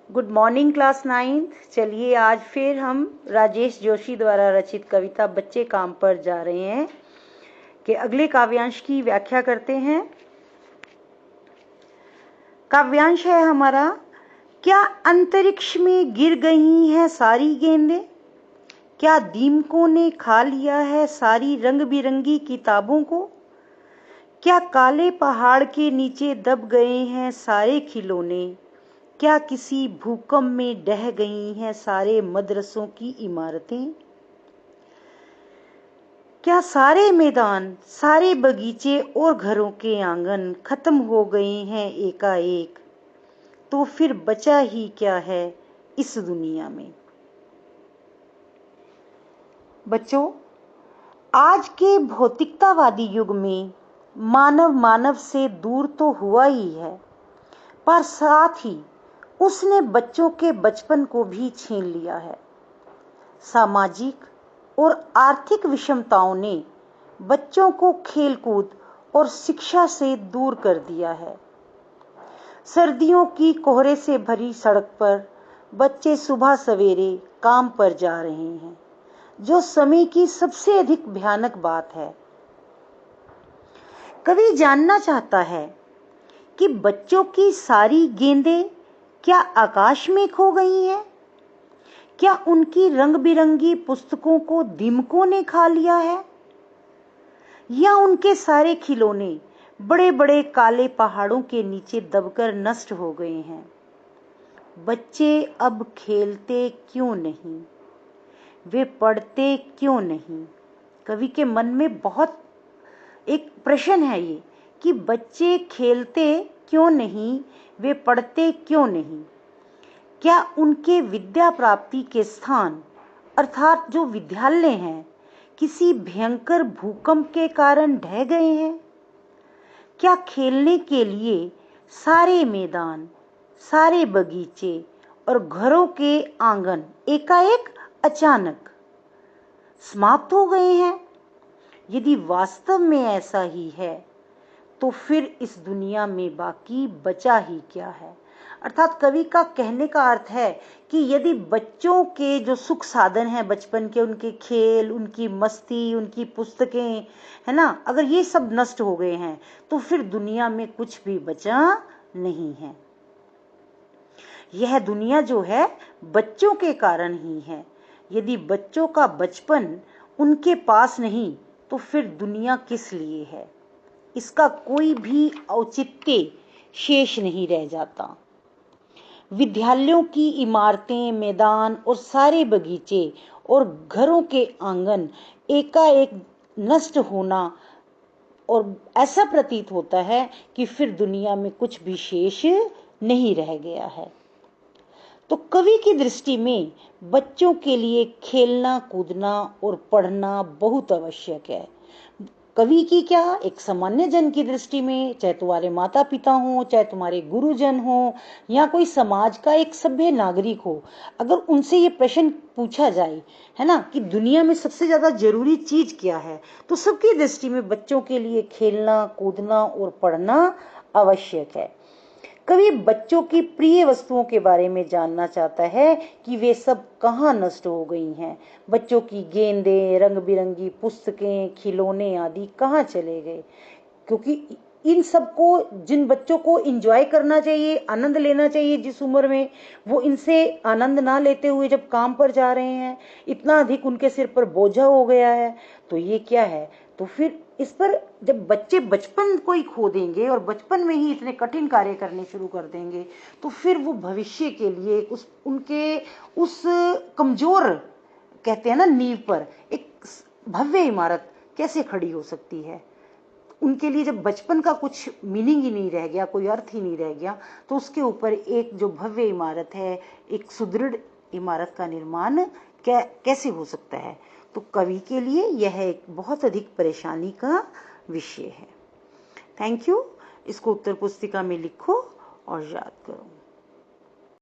Good morning class 9th। चलिए आज फिर हम राजेश जोशी द्वारा रचित कविता बच्चे काम पर जा रहे हैं कि अगले काव्यांश की व्याख्या करते हैं। काव्यांश है हमारा, क्या अंतरिक्ष में गिर गई हैं सारी गेंदें, क्या दीमकों ने खा लिया है सारी रंग बिरंगी किताबों को, क्या काले पहाड़ के नीचे दब गए हैं सारे खिलौने, क्या किसी भूकंप में ढह गई हैं सारे मदरसों की इमारतें, क्या सारे मैदान सारे बगीचे और घरों के आंगन खत्म हो गए हैं एकाएक, तो फिर बचा ही क्या है इस दुनिया में। बच्चों, आज के भौतिकतावादी युग में मानव से दूर तो हुआ ही है, पर साथ ही उसने बच्चों के बचपन को भी छीन लिया है। सामाजिक और आर्थिक विषमताओं ने बच्चों को खेलकूद और शिक्षा से दूर कर दिया है। सर्दियों की कोहरे से भरी सड़क पर बच्चे सुबह सवेरे काम पर जा रहे हैं, जो समय की सबसे अधिक भयानक बात है। कवि जानना चाहता है कि बच्चों की सारी गेंदें क्या आकाश में खो गई हैं? क्या उनकी रंग बिरंगी पुस्तकों को दीमकों ने खा लिया है, या उनके सारे खिलौने बड़े बड़े काले पहाड़ों के नीचे दबकर नष्ट हो गए हैं? बच्चे अब खेलते क्यों नहीं, वे पढ़ते क्यों नहीं? कवि के मन में बहुत एक प्रश्न है ये कि बच्चे खेलते क्यों नहीं, वे पढ़ते क्यों नहीं? क्या उनके विद्या प्राप्ति के स्थान अर्थात जो विद्यालय हैं किसी भयंकर भूकंप के कारण ढह गए हैं? क्या खेलने के लिए सारे मैदान सारे बगीचे और घरों के आंगन एकाएक अचानक समाप्त हो गए हैं? यदि वास्तव में ऐसा ही है तो फिर इस दुनिया में बाकी बचा ही क्या है। अर्थात कवि का कहने का अर्थ है कि यदि बच्चों के जो सुख साधन हैं बचपन के, उनके खेल, उनकी मस्ती, उनकी पुस्तकें, है ना, अगर ये सब नष्ट हो गए हैं तो फिर दुनिया में कुछ भी बचा नहीं है। यह दुनिया जो है बच्चों के कारण ही है। यदि बच्चों का बचपन उनके पास नहीं तो फिर दुनिया किस लिए है? इसका कोई भी औचित्य शेष नहीं रह जाता। विद्यालयों की इमारतें, मैदान और सारे बगीचे और घरों के आंगन एकाएक नष्ट होना, और ऐसा प्रतीत होता है कि फिर दुनिया में कुछ भी शेष नहीं रह गया है। तो कवि की दृष्टि में बच्चों के लिए खेलना, कूदना और पढ़ना बहुत आवश्यक है। कवि की क्या, एक सामान्य जन की दृष्टि में, चाहे तुम्हारे माता पिता हो, चाहे तुम्हारे गुरुजन हो, या कोई समाज का एक सभ्य नागरिक हो, अगर उनसे ये प्रश्न पूछा जाए, है ना, कि दुनिया में सबसे ज्यादा जरूरी चीज क्या है, तो सबकी दृष्टि में बच्चों के लिए खेलना, कूदना और पढ़ना आवश्यक है। कवि बच्चों की प्रिय वस्तुओं के बारे में जानना चाहता है कि वे सब कहाँ नष्ट हो गई हैं। बच्चों की गेंदें, रंग बिरंगी पुस्तकें, खिलौने आदि कहाँ चले गए? क्योंकि इन सबको, जिन बच्चों को एंजॉय करना चाहिए, आनंद लेना चाहिए जिस उम्र में, वो इनसे आनंद ना लेते हुए जब काम पर जा रहे हैं, इतना अधिक उनके सिर पर बोझा हो गया है, तो ये क्या है? तो फिर इस पर जब बच्चे बचपन को ही खो देंगे और बचपन में ही इतने कठिन कार्य करने शुरू कर देंगे, तो फिर वो भविष्य के लिए उस कमजोर, कहते हैं ना, नींव पर एक भव्य इमारत कैसे खड़ी हो सकती है? उनके लिए जब बचपन का कुछ मीनिंग ही नहीं रह गया, कोई अर्थ ही नहीं रह गया, तो उसके ऊपर एक जो भव्य इमारत है, एक सुदृढ़ इमारत का निर्माण कैसे हो सकता है? तो कवि के लिए यह एक बहुत अधिक परेशानी का विषय है। Thank you. इसको उत्तर पुस्तिका में लिखो और याद करो।